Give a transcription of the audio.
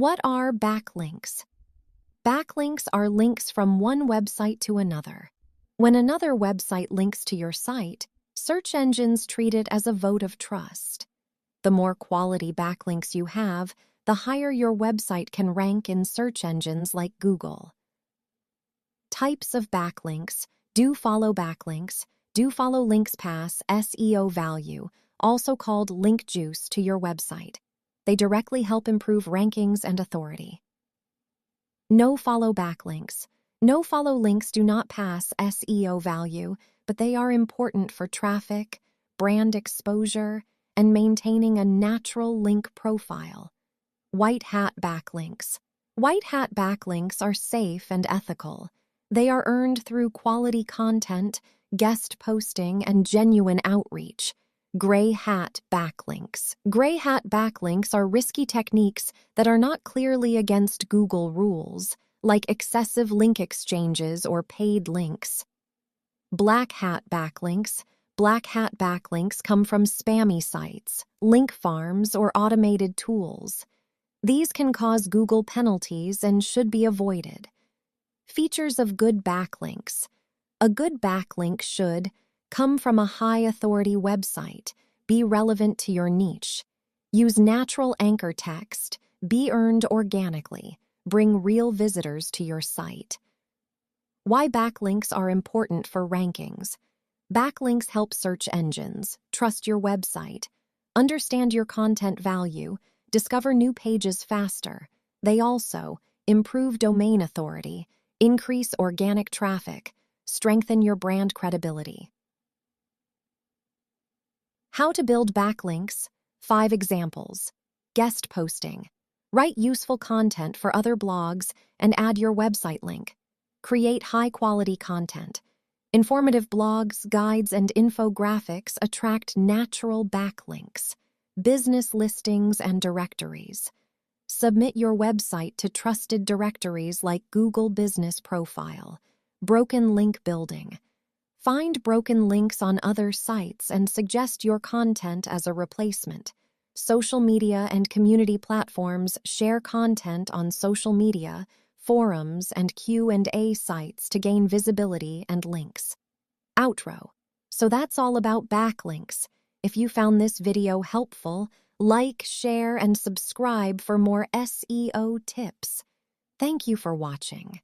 What are backlinks? Backlinks are links from one website to another. When another website links to your site, search engines treat it as a vote of trust. The more quality backlinks you have, the higher your website can rank in search engines like Google. Types of backlinks: do follow backlinks, do follow links pass SEO value, also called link juice to your website. They directly help improve rankings and authority. No-follow backlinks. No-follow links do not pass SEO value, but they are important for traffic, brand exposure, and maintaining a natural link profile. White hat backlinks. White hat backlinks are safe and ethical. They are earned through quality content, guest posting, and genuine outreach. Gray hat backlinks. Gray hat backlinks are risky techniques that are not clearly against Google rules, like excessive link exchanges or paid links. Black hat backlinks. Black hat backlinks come from spammy sites, link farms, or automated tools. These can cause Google penalties and should be avoided. Features of good backlinks. A good backlink should come from a high-authority website, be relevant to your niche, use natural anchor text, be earned organically, bring real visitors to your site. Why backlinks are important for rankings. Backlinks help search engines trust your website, understand your content value, discover new pages faster. They also improve domain authority, increase organic traffic, strengthen your brand credibility. How to build backlinks. 5 examples. Guest posting. Write useful content for other blogs and add your website link. Create high-quality content. Informative blogs, guides, and infographics attract natural backlinks. Business listings and directories. Submit your website to trusted directories like Google Business Profile. Broken link building. Find broken links on other sites and suggest your content as a replacement. Social media and community platforms share content on social media, forums, and Q&A sites to gain visibility and links. Outro. So that's all about backlinks. If you found this video helpful, like, share, and subscribe for more SEO tips. Thank you for watching.